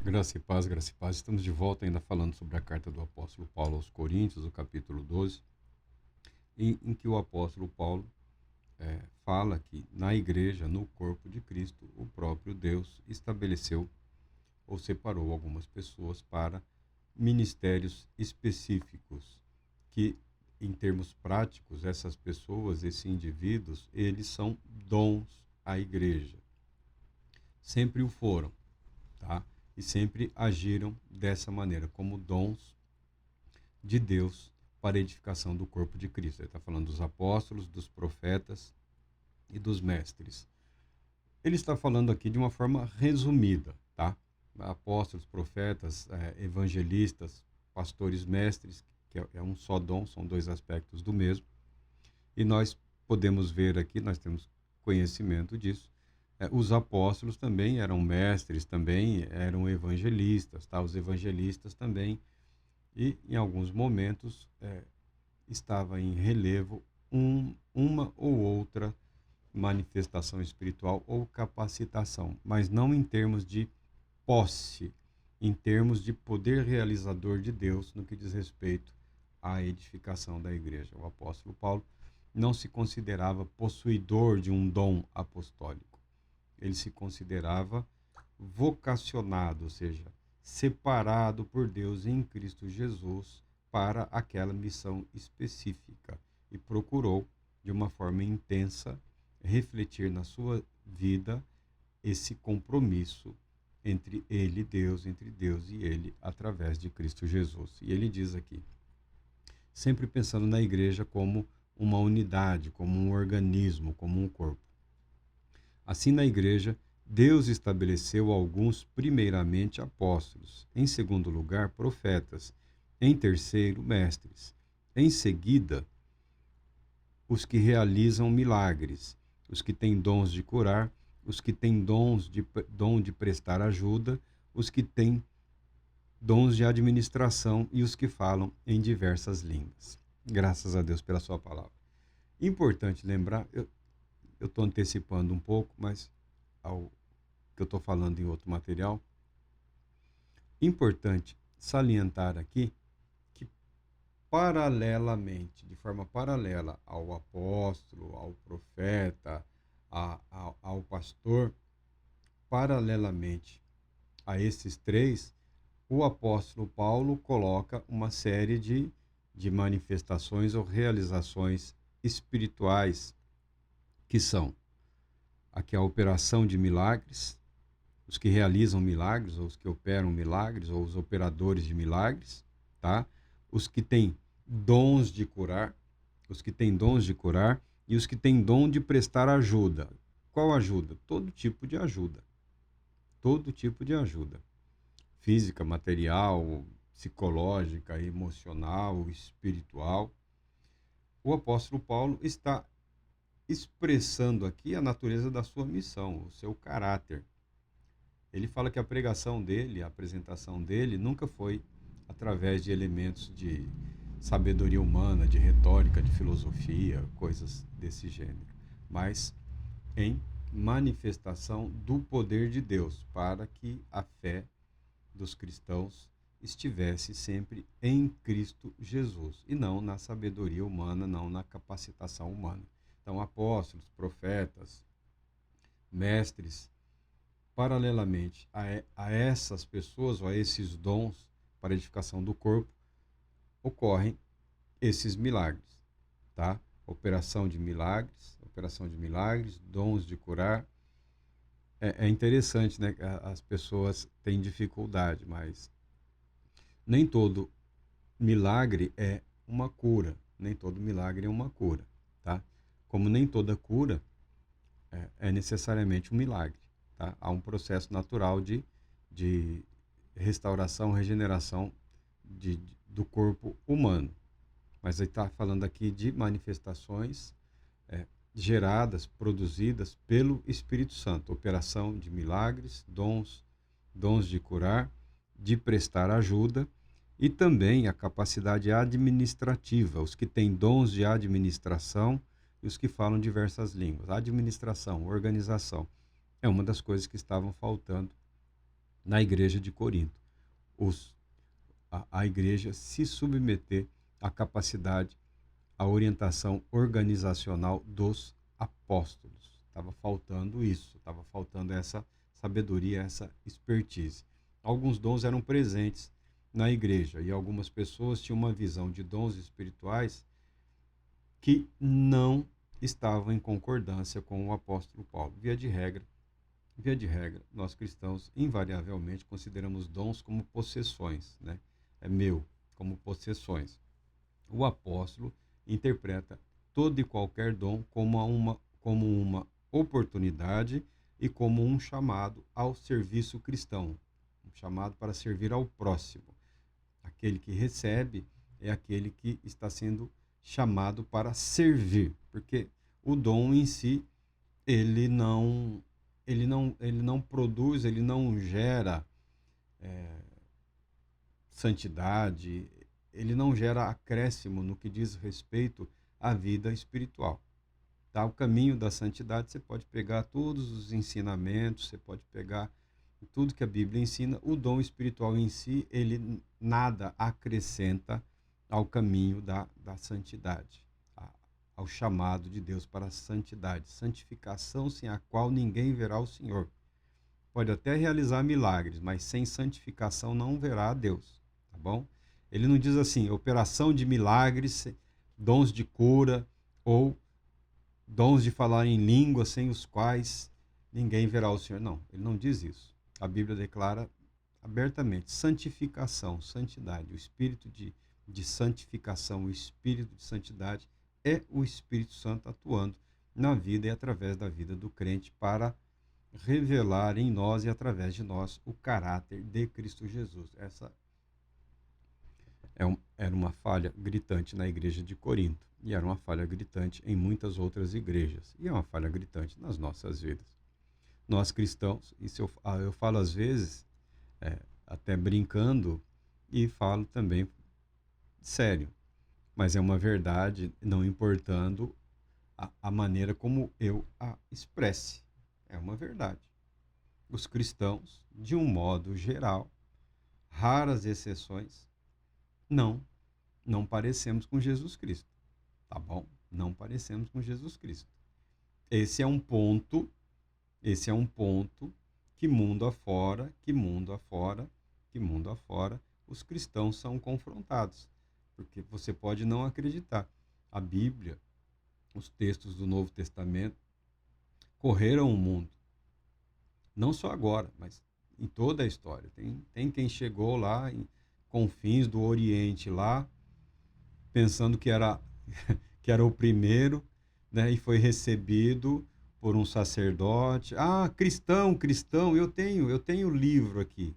Graça e paz, graça e paz. Estamos de volta ainda falando sobre a carta do apóstolo Paulo aos Coríntios, o capítulo 12, em que o apóstolo Paulo fala que na igreja, no corpo de Cristo, o próprio Deus estabeleceu ou separou algumas pessoas para ministérios específicos, que em termos práticos, essas pessoas, esses indivíduos, eles são dons à igreja. Sempre o foram, tá? E sempre agiram dessa maneira, como dons de Deus para a edificação do corpo de Cristo. Ele está falando dos apóstolos, dos profetas e dos mestres. Ele está falando aqui de uma forma resumida, tá? Apóstolos, profetas, evangelistas, pastores, mestres, que é um só dom, são dois aspectos do mesmo. E nós podemos ver aqui, nós temos conhecimento disso. Os apóstolos também eram mestres, também eram evangelistas, tá? Os evangelistas também, e em alguns momentos estava em relevo uma ou outra manifestação espiritual ou capacitação, mas não em termos de posse, em termos de poder realizador de Deus no que diz respeito à edificação da igreja. O apóstolo Paulo não se considerava possuidor de um dom apostólico. Ele se considerava vocacionado, ou seja, separado por Deus em Cristo Jesus para aquela missão específica e procurou, de uma forma intensa, refletir na sua vida esse compromisso entre Deus e ele, através de Cristo Jesus. E ele diz aqui, sempre pensando na igreja como uma unidade, como um organismo, como um corpo. Assim, na igreja, Deus estabeleceu alguns, primeiramente, apóstolos, em segundo lugar, profetas, em terceiro, mestres, em seguida, os que realizam milagres, os que têm dons de curar, os que têm dom de prestar ajuda, os que têm dons de administração e os que falam em diversas línguas. Graças a Deus pela sua palavra. Importante lembrar, eu estou antecipando um pouco, mas ao que eu estou falando em outro material, importante salientar aqui que paralelamente, de forma paralela ao apóstolo, ao profeta, ao pastor, paralelamente a esses três, o apóstolo Paulo coloca uma série de manifestações ou realizações espirituais, que são aqui a operação de milagres, os que realizam milagres, ou os que operam milagres, ou os operadores de milagres, tá? Os que têm dons de curar, os que têm dons de curar e os que têm dom de prestar ajuda. Qual ajuda? Todo tipo de ajuda. Todo tipo de ajuda. Física, material, psicológica, emocional, espiritual. O apóstolo Paulo está expressando aqui a natureza da sua missão, o seu caráter. Ele fala que a pregação dele, a apresentação dele, nunca foi através de elementos de sabedoria humana, de retórica, de filosofia, coisas desse gênero, mas em manifestação do poder de Deus, para que a fé dos cristãos estivesse sempre em Cristo Jesus, e não na sabedoria humana, não na capacitação humana. Então, apóstolos, profetas, mestres, paralelamente a essas pessoas, ou a esses dons para a edificação do corpo, ocorrem esses milagres, tá? Operação de milagres, dons de curar. É interessante, né? As pessoas têm dificuldade, mas nem todo milagre é uma cura, nem todo milagre é uma cura, tá? Como nem toda cura é necessariamente um milagre, tá? Há um processo natural de restauração, regeneração do corpo humano. Mas ele está falando aqui de manifestações geradas, produzidas pelo Espírito Santo. Operação de milagres, dons de curar, de prestar ajuda e também a capacidade administrativa, os que têm dons de administração e os que falam diversas línguas. Administração, organização, é uma das coisas que estavam faltando na igreja de Corinto. A igreja se submeter à capacidade, à orientação organizacional dos apóstolos. Estava faltando isso, estava faltando essa sabedoria, essa expertise. Alguns dons eram presentes na igreja e algumas pessoas tinham uma visão de dons espirituais que não estavam em concordância com o apóstolo Paulo. Via de regra, nós cristãos invariavelmente consideramos dons como possessões, né? É meu, como possessões. O apóstolo interpreta todo e qualquer dom como uma oportunidade e como um chamado ao serviço cristão, um chamado para servir ao próximo. Aquele que recebe é aquele que está sendo chamado para servir, porque o dom em si, ele não produz, ele não gera santidade, ele não gera acréscimo no que diz respeito à vida espiritual. Tá? O caminho da santidade, você pode pegar todos os ensinamentos, você pode pegar tudo que a Bíblia ensina. O dom espiritual em si, ele nada acrescenta ao caminho da santidade, ao chamado de Deus para a santidade. Santificação sem a qual ninguém verá o Senhor. Pode até realizar milagres, mas sem santificação não verá a Deus. Tá bom? Ele não diz assim, operação de milagres, dons de cura ou dons de falar em línguas sem os quais ninguém verá o Senhor. Não, ele não diz isso. A Bíblia declara abertamente santificação, santidade. O espírito de santificação, o espírito de santidade é o Espírito Santo atuando na vida e através da vida do crente para revelar em nós e através de nós o caráter de Cristo Jesus. Essa era uma falha gritante na igreja de Corinto e era uma falha gritante em muitas outras igrejas e é uma falha gritante nas nossas vidas. Nós cristãos, isso eu falo às vezes, até brincando e falo também sério, mas é uma verdade não importando a maneira como eu a expresse. É uma verdade. Os cristãos, de um modo geral, raras exceções, não parecemos com Jesus Cristo, tá bom? Não parecemos com Jesus Cristo. Esse é um ponto que mundo afora, os cristãos são confrontados, porque você pode não acreditar. A Bíblia, os textos do Novo Testamento correram o mundo, não só agora, mas em toda a história. Tem quem chegou lá em confins do Oriente lá, pensando que era que era o primeiro, né, e foi recebido por um sacerdote. Ah, cristão, eu tenho livro aqui.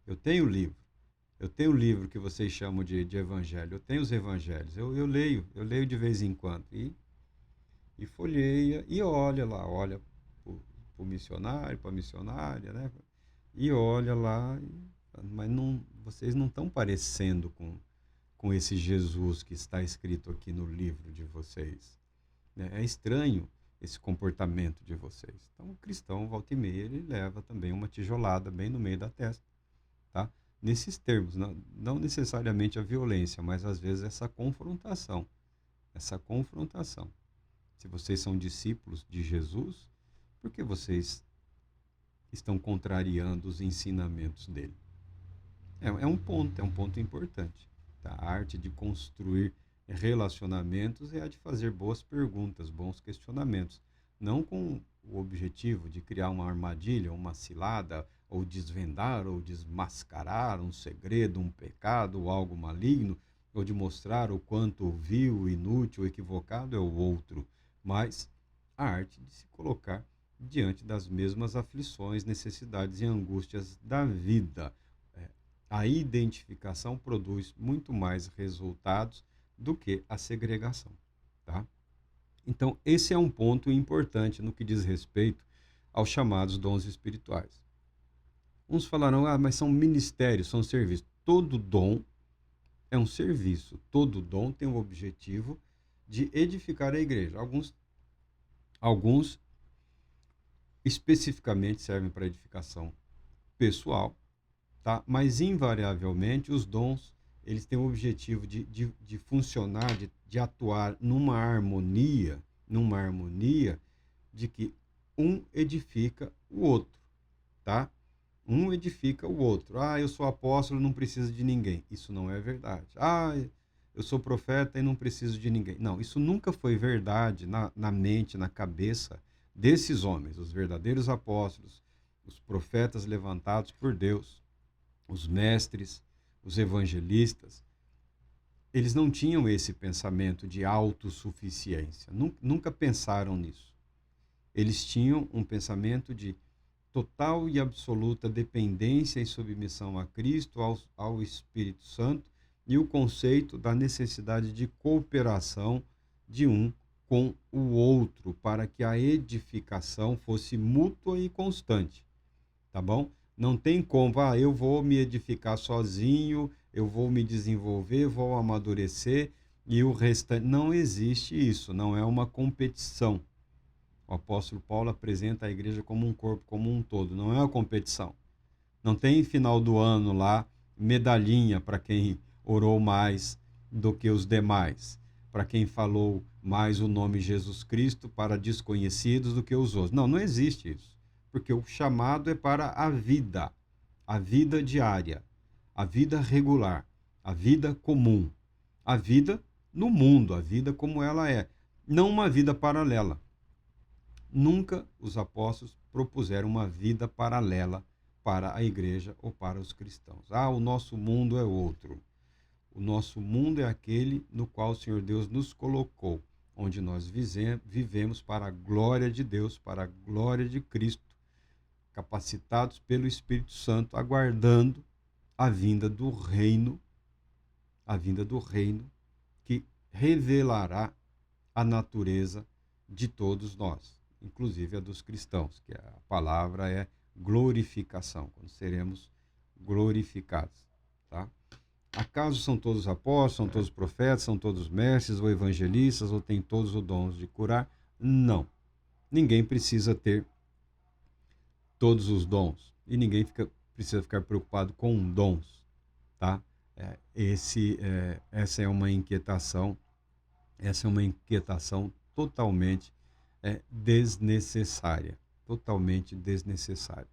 Eu tenho o livro que vocês chamam de evangelho. Eu tenho os evangelhos. Eu leio de vez em quando. E folheia, e olha lá, olha para o missionário, para a missionária, né? E olha lá, mas vocês não estão parecendo com esse Jesus que está escrito aqui no livro de vocês. Né? É estranho esse comportamento de vocês. Então, o cristão, volta e meia, ele leva também uma tijolada bem no meio da testa. Tá? Nesses termos, não necessariamente a violência, mas às vezes essa confrontação. Se vocês são discípulos de Jesus, por que vocês estão contrariando os ensinamentos dele? É um ponto importante. Tá? A arte de construir relacionamentos é a de fazer boas perguntas, bons questionamentos, não com o objetivo de criar uma armadilha, uma cilada, ou desvendar ou desmascarar um segredo, um pecado ou algo maligno, ou de mostrar o quanto vil, inútil, equivocado é o outro, mas a arte de se colocar diante das mesmas aflições, necessidades e angústias da vida. A identificação produz muito mais resultados do que a segregação. Tá? Então, esse é um ponto importante no que diz respeito aos chamados dons espirituais. Uns falarão, mas são ministérios, são serviços. Todo dom é um serviço. Todo dom tem o objetivo de edificar a igreja. Alguns especificamente servem para edificação pessoal, tá? Mas invariavelmente os dons eles têm o objetivo de funcionar, de atuar numa harmonia de que um edifica o outro, tá? Um edifica o outro. Ah, eu sou apóstolo, não preciso de ninguém. Isso não é verdade. Ah, eu sou profeta e não preciso de ninguém. Não, isso nunca foi verdade na mente, na cabeça desses homens, os verdadeiros apóstolos, os profetas levantados por Deus, os mestres, os evangelistas. Eles não tinham esse pensamento de autossuficiência. Nunca pensaram nisso. Eles tinham um pensamento de total e absoluta dependência e submissão a Cristo, ao Espírito Santo, e o conceito da necessidade de cooperação de um com o outro, para que a edificação fosse mútua e constante, tá bom? Não tem como, eu vou me edificar sozinho, eu vou me desenvolver, vou amadurecer, e o restante. Não existe isso, não é uma competição. O apóstolo Paulo apresenta a igreja como um corpo, como um todo. Não é uma competição. Não tem final do ano lá medalhinha para quem orou mais do que os demais, para quem falou mais o nome Jesus Cristo para desconhecidos do que os outros. Não, não existe isso. Porque o chamado é para a vida diária, a vida regular, a vida comum, a vida no mundo, a vida como ela é, não uma vida paralela. Nunca os apóstolos propuseram uma vida paralela para a igreja ou para os cristãos. O nosso mundo é outro. O nosso mundo é aquele no qual o Senhor Deus nos colocou, onde nós vivemos para a glória de Deus, para a glória de Cristo, capacitados pelo Espírito Santo, aguardando a vinda do reino que revelará a natureza de todos nós, inclusive a dos cristãos, que a palavra é glorificação, quando seremos glorificados, tá? Acaso são todos apóstolos, são todos profetas, são todos mestres ou evangelistas, ou têm todos os dons de curar? Não. Ninguém precisa ter todos os dons, e ninguém precisa ficar preocupado com dons, tá? Essa é uma inquietação totalmente desnecessária, totalmente desnecessária.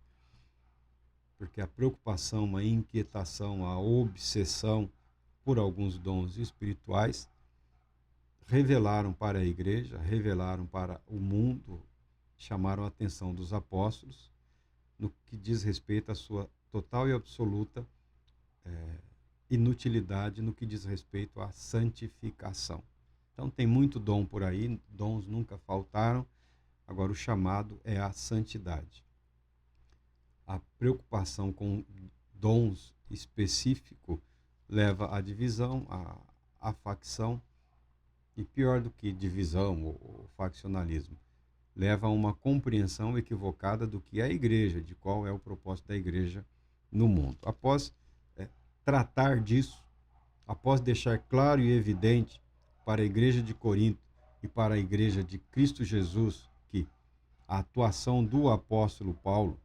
Porque a preocupação, a inquietação, a obsessão por alguns dons espirituais revelaram para a igreja, revelaram para o mundo, chamaram a atenção dos apóstolos no que diz respeito à sua total e absoluta inutilidade no que diz respeito à santificação. Então tem muito dom por aí, dons nunca faltaram, agora o chamado é a santidade. A preocupação com dons específicos leva à divisão, à facção, e pior do que divisão ou faccionalismo, leva a uma compreensão equivocada do que é a igreja, de qual é o propósito da igreja no mundo. Após tratar disso, após deixar claro e evidente para a igreja de Corinto e para a igreja de Cristo Jesus que a atuação do apóstolo Paulo,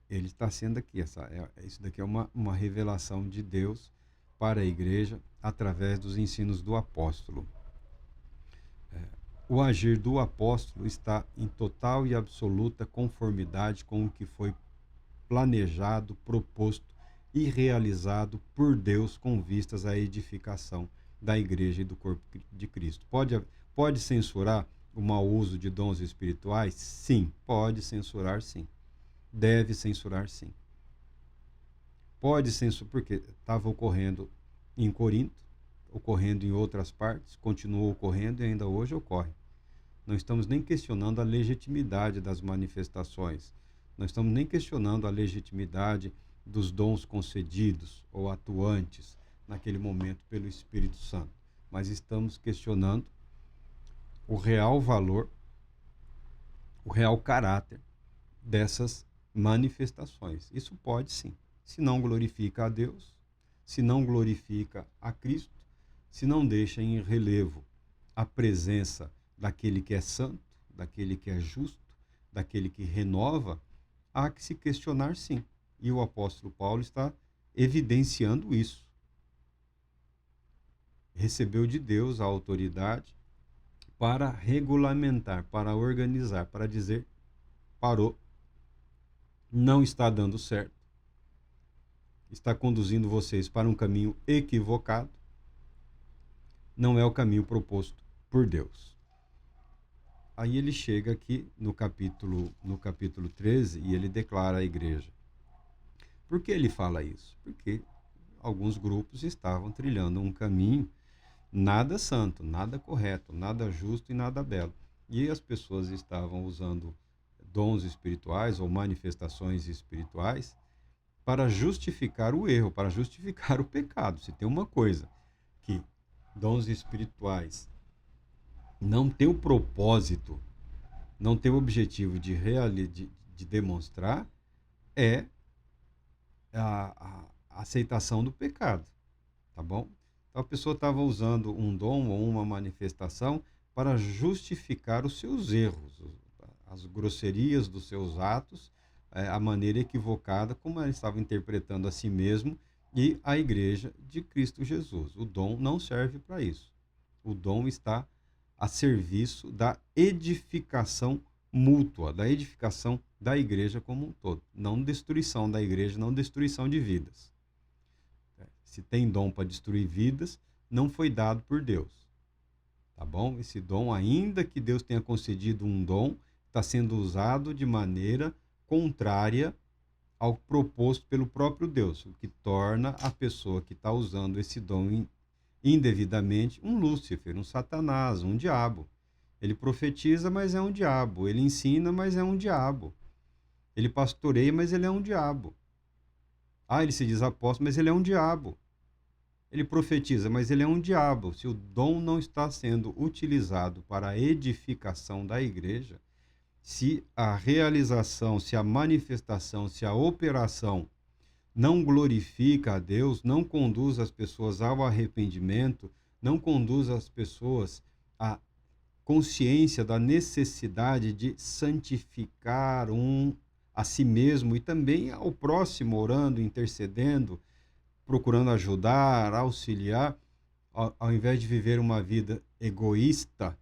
ele está sendo aqui, isso daqui é uma revelação de Deus para a igreja através dos ensinos do apóstolo. O agir do apóstolo está em total e absoluta conformidade com o que foi planejado, proposto e realizado por Deus com vistas à edificação da igreja e do corpo de Cristo. Pode censurar o mau uso de dons espirituais? Sim, pode censurar sim. Deve censurar sim. Pode censurar, porque estava ocorrendo em Corinto, ocorrendo em outras partes, continuou ocorrendo e ainda hoje ocorre. Não estamos nem questionando a legitimidade das manifestações, não estamos nem questionando a legitimidade dos dons concedidos ou atuantes naquele momento pelo Espírito Santo, mas estamos questionando o real valor, o real caráter dessas manifestações. Isso pode sim, se não glorifica a Deus, se não glorifica a Cristo, se não deixa em relevo a presença daquele que é santo, daquele que é justo, daquele que renova há que se questionar sim. E o apóstolo Paulo está evidenciando isso. Recebeu de Deus a autoridade para regulamentar, para organizar, para dizer: parou, não está dando certo, está conduzindo vocês para um caminho equivocado, não é o caminho proposto por Deus. Aí ele chega aqui no capítulo 13 e ele declara à igreja. Por que ele fala isso? Porque alguns grupos estavam trilhando um caminho nada santo, nada correto, nada justo e nada belo. E as pessoas estavam usando dons espirituais ou manifestações espirituais para justificar o erro, para justificar o pecado. Se tem uma coisa que dons espirituais não tem o propósito, não tem o objetivo de demonstrar, é a aceitação do pecado, tá bom? Então a pessoa estava usando um dom ou uma manifestação para justificar os seus erros, as grosserias dos seus atos, a maneira equivocada como ela estava interpretando a si mesmo e a igreja de Cristo Jesus. O dom não serve para isso. O dom está a serviço da edificação mútua, da edificação da igreja como um todo. Não destruição da igreja, não destruição de vidas. Se tem dom para destruir vidas, não foi dado por Deus. Tá bom? Esse dom, ainda que Deus tenha concedido um dom, está sendo usado de maneira contrária ao proposto pelo próprio Deus, o que torna a pessoa que está usando esse dom indevidamente um Lúcifer, um Satanás, um diabo. Ele profetiza, mas é um diabo. Ele ensina, mas é um diabo. Ele pastoreia, mas ele é um diabo. Ele se diz apóstolo, mas ele é um diabo. Ele profetiza, mas ele é um diabo. Se o dom não está sendo utilizado para a edificação da igreja, se a realização, se a manifestação, se a operação não glorifica a Deus, não conduz as pessoas ao arrependimento, não conduz as pessoas à consciência da necessidade de santificar a si mesmo e também ao próximo, orando, intercedendo, procurando ajudar, auxiliar, ao invés de viver uma vida egoísta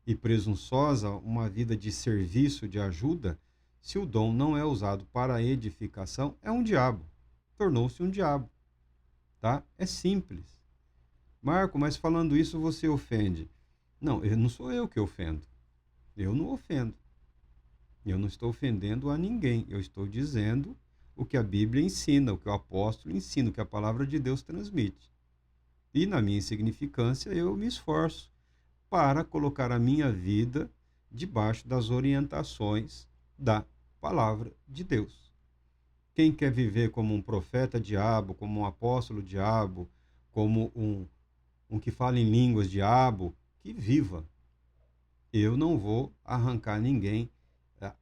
e presunçosa, uma vida de serviço, de ajuda, se o dom não é usado para a edificação, é um diabo. Tornou-se um diabo. Tá? É simples. Marco, mas falando isso você ofende. Não sou eu que ofendo. Eu não ofendo. Eu não estou ofendendo a ninguém. Eu estou dizendo o que a Bíblia ensina, o que o apóstolo ensina, o que a palavra de Deus transmite. E na minha insignificância eu me esforço para colocar a minha vida debaixo das orientações da palavra de Deus. Quem quer viver como um profeta diabo, como um apóstolo diabo, como um que fala em línguas diabo, que viva. Eu não vou arrancar ninguém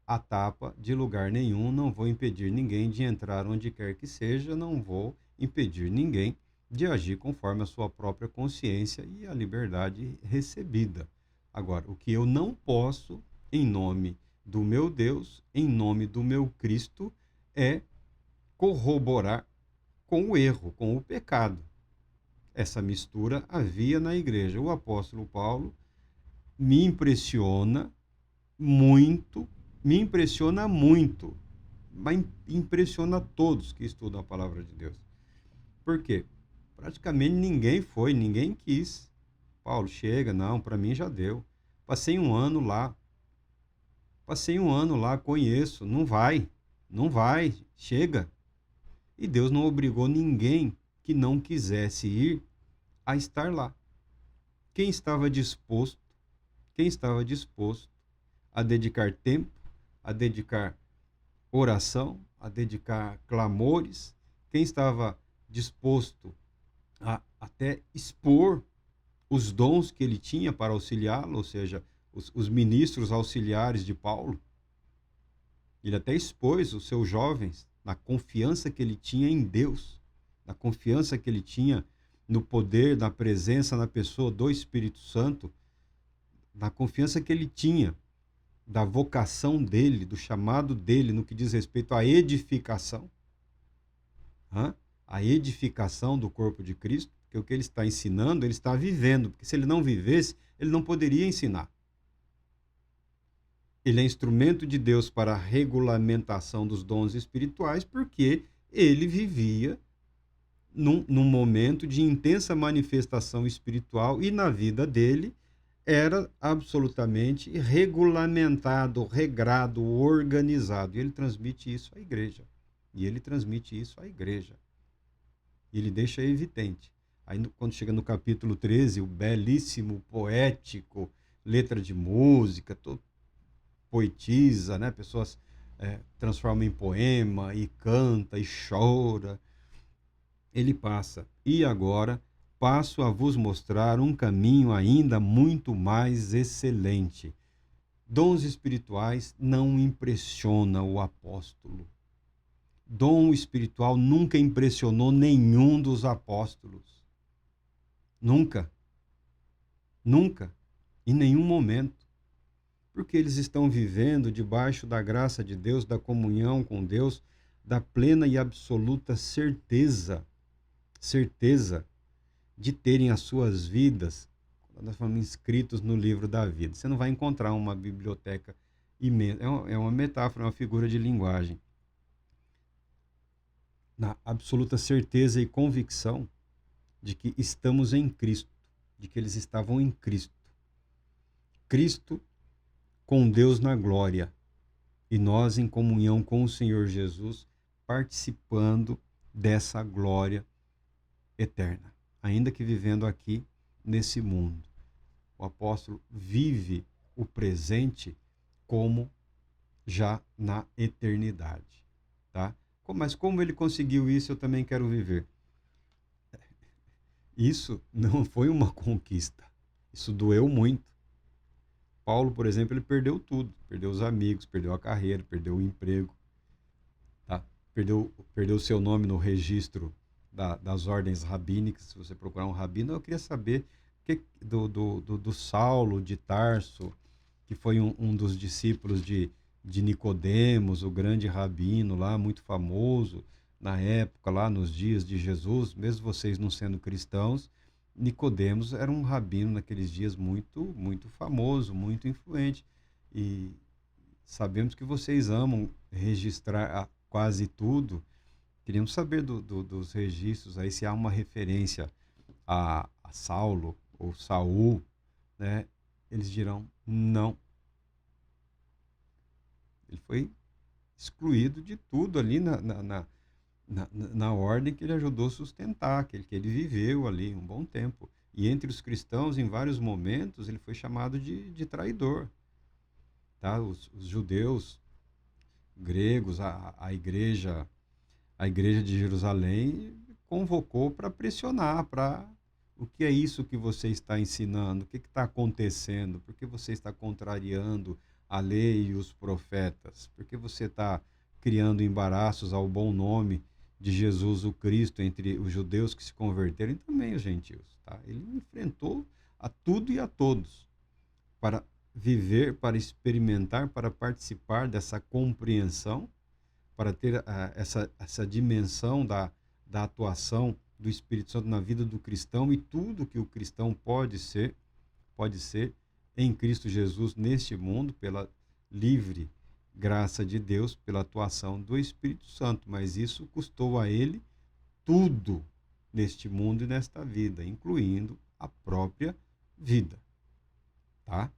a tapa de lugar nenhum, não vou impedir ninguém de entrar onde quer que seja, não vou impedir ninguém de agir conforme a sua própria consciência e a liberdade recebida. Agora, o que eu não posso, em nome do meu Deus, em nome do meu Cristo, é corroborar com o erro, com o pecado. Essa mistura havia na igreja. O apóstolo Paulo me impressiona muito, mas impressiona todos que estudam a palavra de Deus. Por quê? Praticamente ninguém quis. Paulo, chega, não, para mim já deu. Passei um ano lá, conheço, não vai, chega. E Deus não obrigou ninguém que não quisesse ir a estar lá. Quem estava disposto a dedicar tempo, a dedicar oração, a dedicar clamores, quem estava disposto a até expor os dons que ele tinha para auxiliá-lo, ou seja, os ministros auxiliares de Paulo. Ele até expôs os seus jovens na confiança que ele tinha em Deus, na confiança que ele tinha no poder, na presença, na pessoa do Espírito Santo, na confiança que ele tinha da vocação dele, do chamado dele no que diz respeito à edificação, a edificação do corpo de Cristo, porque o que ele está ensinando, ele está vivendo, porque se ele não vivesse, ele não poderia ensinar. Ele é instrumento de Deus para a regulamentação dos dons espirituais, porque ele vivia num momento de intensa manifestação espiritual e na vida dele era absolutamente regulamentado, regrado, organizado. E ele transmite isso à igreja. E ele transmite isso à igreja. E ele deixa evidente. Aí, quando chega no capítulo 13, o belíssimo, poético, letra de música, poetiza, né? Pessoas transformam em poema e canta e chora. Ele passa. E agora passo a vos mostrar um caminho ainda muito mais excelente. Dons espirituais não impressionam o apóstolo. Dom espiritual nunca impressionou nenhum dos apóstolos. Nunca. Nunca. Em nenhum momento. Porque eles estão vivendo debaixo da graça de Deus, da comunhão com Deus, da plena e absoluta certeza de terem as suas vidas, nós falamos, inscritos no livro da vida. Você não vai encontrar uma biblioteca imensa, é uma metáfora, uma figura de linguagem. Na absoluta certeza e convicção de que estamos em Cristo, de que eles estavam em Cristo. Cristo com Deus na glória e nós em comunhão com o Senhor Jesus, participando dessa glória eterna, ainda que vivendo aqui nesse mundo. O apóstolo vive o presente como já na eternidade, tá? Mas como ele conseguiu isso, eu também quero viver. Isso não foi uma conquista. Isso doeu muito. Paulo, por exemplo, ele perdeu tudo. Perdeu os amigos, perdeu a carreira, perdeu o emprego, tá? Perdeu o seu nome no registro das ordens rabínicas. Se você procurar um rabino, eu queria saber do Saulo de Tarso, que foi um dos discípulos de Nicodemos, o grande rabino lá, muito famoso na época, lá nos dias de Jesus. Mesmo vocês não sendo cristãos, Nicodemos era um rabino naqueles dias muito, muito famoso, muito influente. E sabemos que vocês amam registrar quase tudo. Queríamos saber dos registros aí, se há uma referência a Saulo ou Saul, né? Eles dirão não. Ele foi excluído de tudo ali na ordem que ele ajudou a sustentar, que ele viveu ali um bom tempo. E entre os cristãos, em vários momentos, ele foi chamado de traidor. Tá? Os judeus gregos, a igreja de Jerusalém convocou para pressionar, o que é isso que você está ensinando? O que está acontecendo? Por que você está contrariando a lei e os profetas? Por que você está criando embaraços ao bom nome de Jesus o Cristo entre os judeus que se converteram e também os gentios? Tá? Ele enfrentou a tudo e a todos para viver, para experimentar, para participar dessa compreensão, para ter essa dimensão da atuação do Espírito Santo na vida do cristão e tudo que o cristão pode ser em Cristo Jesus neste mundo, pela livre graça de Deus, pela atuação do Espírito Santo. Mas isso custou a ele tudo neste mundo e nesta vida, incluindo a própria vida. Tá?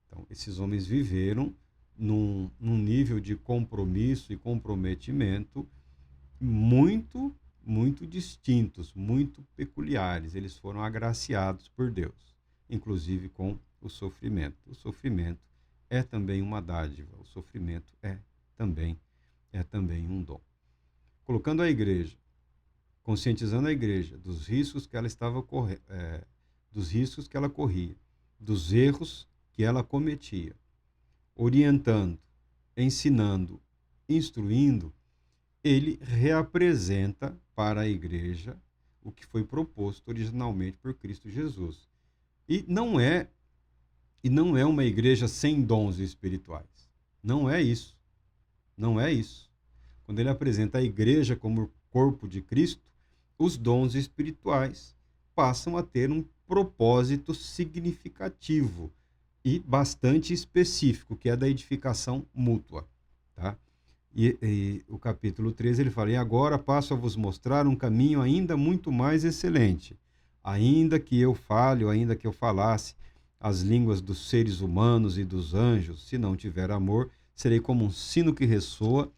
Então, esses homens viveram num nível de compromisso e comprometimento muito, muito distintos, muito peculiares. Eles foram agraciados por Deus, inclusive com o sofrimento. O sofrimento é também uma dádiva, o sofrimento é também um dom. Colocando a igreja, conscientizando a igreja dos riscos que ela dos riscos que ela corria, dos erros que ela cometia, orientando, ensinando, instruindo, ele reapresenta para a igreja o que foi proposto originalmente por Cristo Jesus. E não é E não é uma igreja sem dons espirituais. Não é isso. Não é isso. Quando ele apresenta a igreja como corpo de Cristo, os dons espirituais passam a ter um propósito significativo e bastante específico, que é da edificação mútua. Tá? E o capítulo 13 ele fala: E agora passo a vos mostrar um caminho ainda muito mais excelente. Ainda que eu fale, ou ainda que eu falasse as línguas dos seres humanos e dos anjos, se não tiver amor, serei como um sino que ressoa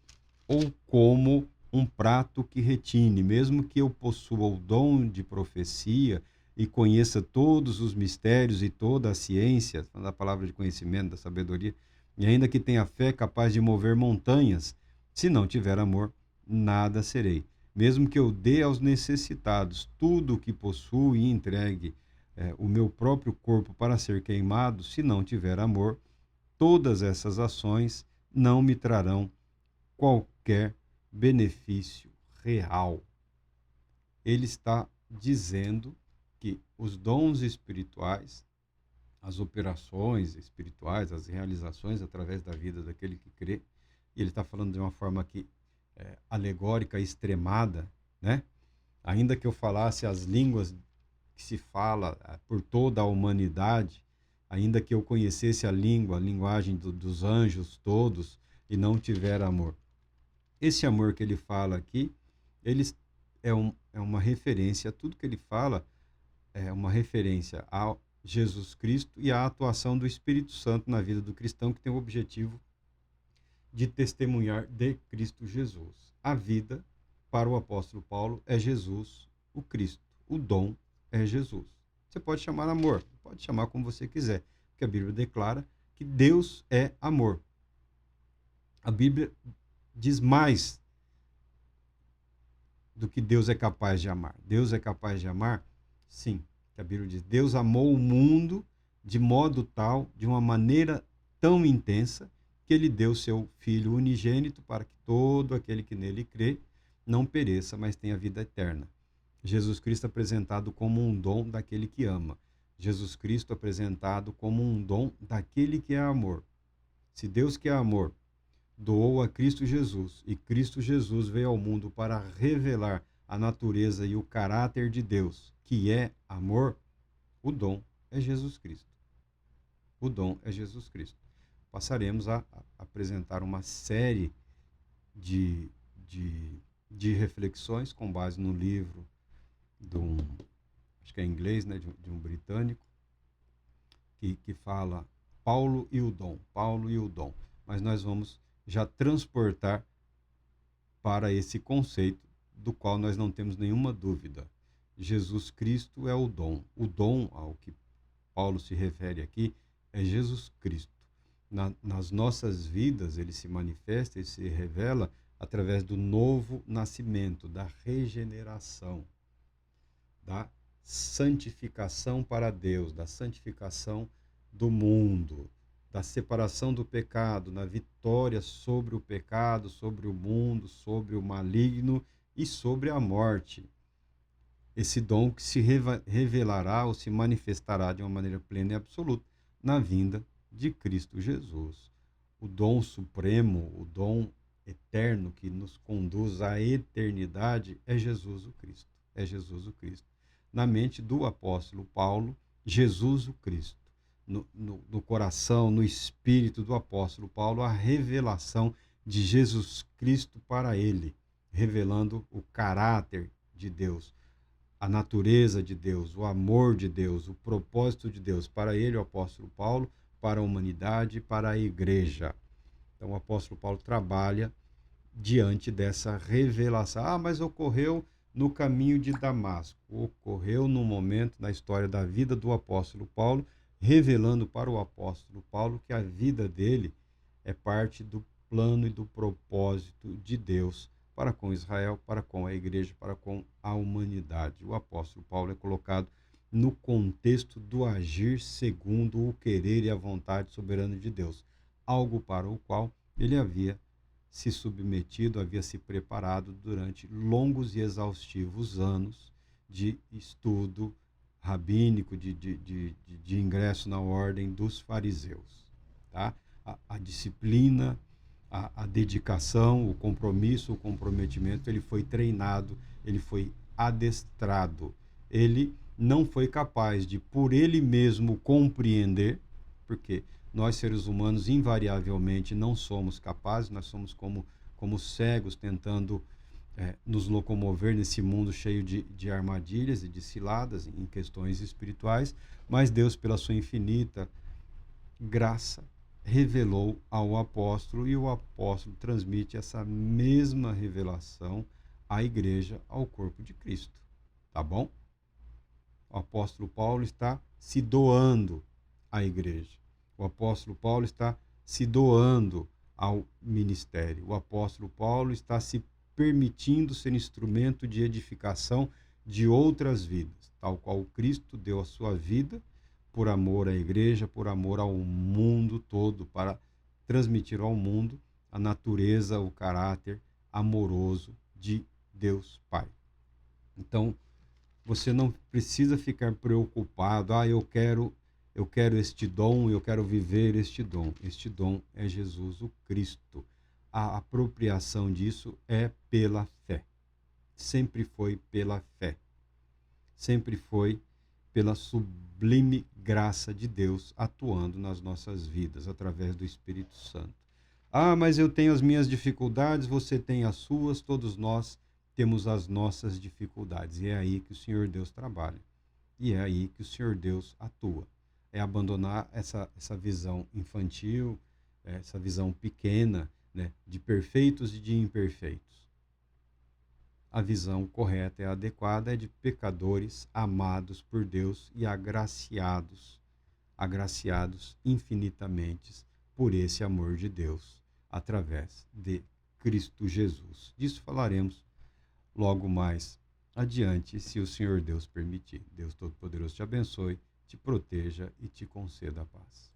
ou como um prato que retine. Mesmo que eu possua o dom de profecia e conheça todos os mistérios e toda a ciência, a palavra de conhecimento, da sabedoria, e ainda que tenha fé capaz de mover montanhas, se não tiver amor, nada serei. Mesmo que eu dê aos necessitados tudo o que possuo e entregue o meu próprio corpo para ser queimado, se não tiver amor, todas essas ações não me trarão qualquer benefício real. Ele está dizendo que os dons espirituais, as operações espirituais, as realizações através da vida daquele que crê, e ele está falando de uma forma aqui alegórica, extremada, né? Ainda que eu falasse as línguas que se fala por toda a humanidade, ainda que eu conhecesse a língua, a linguagem dos anjos todos, e não tiver amor. Esse amor que ele fala aqui, ele é uma referência, tudo que ele fala é uma referência a Jesus Cristo e à atuação do Espírito Santo na vida do cristão, que tem o objetivo de testemunhar de Cristo Jesus. A vida, para o apóstolo Paulo, é Jesus, o Cristo. O dom é Jesus. Você pode chamar amor, pode chamar como você quiser, porque a Bíblia declara que Deus é amor. A Bíblia diz mais do que Deus é capaz de amar. Deus é capaz de amar? Sim. A Bíblia diz: Deus amou o mundo de modo tal, de uma maneira tão intensa, que ele deu seu Filho unigênito para que todo aquele que nele crê não pereça, mas tenha vida eterna. Jesus Cristo apresentado como um dom daquele que ama. Jesus Cristo apresentado como um dom daquele que é amor. Se Deus que é amor doou a Cristo Jesus, e Cristo Jesus veio ao mundo para revelar a natureza e o caráter de Deus, que é amor, o dom é Jesus Cristo. O dom é Jesus Cristo. Passaremos a apresentar uma série de, de, de reflexões com base no livro de um, acho que é inglês, né, de um britânico, que fala Paulo e o dom, Paulo e o dom. Mas nós vamos já transportar para esse conceito do qual nós não temos nenhuma dúvida. Jesus Cristo é o dom. O dom ao que Paulo se refere aqui é Jesus Cristo. Nas nossas vidas ele se manifesta e se revela através do novo nascimento, da regeneração, da santificação para Deus, da santificação do mundo, da separação do pecado, na vitória sobre o pecado, sobre o mundo, sobre o maligno e sobre a morte. Esse dom que se revelará ou se manifestará de uma maneira plena e absoluta na vinda de Cristo Jesus. O dom supremo, o dom eterno que nos conduz à eternidade é Jesus o Cristo. É Jesus o Cristo. Na mente do apóstolo Paulo, Jesus o Cristo. No coração, no espírito do apóstolo Paulo, a revelação de Jesus Cristo para ele, revelando o caráter de Deus, a natureza de Deus, o amor de Deus, o propósito de Deus para ele, o apóstolo Paulo, para a humanidade, para a igreja. Então o apóstolo Paulo trabalha diante dessa revelação. Ah, mas ocorreu no caminho de Damasco. Ocorreu num momento na história da vida do apóstolo Paulo, revelando para o apóstolo Paulo que a vida dele é parte do plano e do propósito de Deus para com Israel, para com a igreja, para com a humanidade. O apóstolo Paulo é colocado no contexto do agir segundo o querer e a vontade soberana de Deus, algo para o qual ele havia se submetido, havia se preparado durante longos e exaustivos anos de estudo, rabínico de ingresso na ordem dos fariseus. Tá? A disciplina, a dedicação, o compromisso, o comprometimento, ele foi treinado, ele foi adestrado. Ele não foi capaz de, por ele mesmo, compreender, porque nós, seres humanos, invariavelmente não somos capazes, nós somos como cegos tentando nos locomover nesse mundo cheio de armadilhas e de ciladas em questões espirituais, mas Deus, pela sua infinita graça, revelou ao apóstolo e o apóstolo transmite essa mesma revelação à igreja, ao corpo de Cristo. Tá bom? O apóstolo Paulo está se doando à igreja. O apóstolo Paulo está se doando ao ministério. O apóstolo Paulo está se permitindo ser instrumento de edificação de outras vidas, tal qual Cristo deu a sua vida por amor à igreja, por amor ao mundo todo, para transmitir ao mundo a natureza, o caráter amoroso de Deus Pai. Então, você não precisa ficar preocupado, eu quero este dom, eu quero viver este dom. Este dom é Jesus o Cristo. A apropriação disso é pela fé. Sempre foi pela fé. Sempre foi pela sublime graça de Deus atuando nas nossas vidas, através do Espírito Santo. Mas eu tenho as minhas dificuldades, você tem as suas, todos nós temos as nossas dificuldades. E é aí que o Senhor Deus trabalha. E é aí que o Senhor Deus atua. É abandonar essa visão infantil, essa visão pequena, né, de perfeitos e de imperfeitos. A visão correta e adequada é de pecadores amados por Deus e agraciados infinitamente por esse amor de Deus, através de Cristo Jesus. Disso falaremos logo mais adiante, se o Senhor Deus permitir. Deus Todo-Poderoso te abençoe, te proteja e te conceda a paz.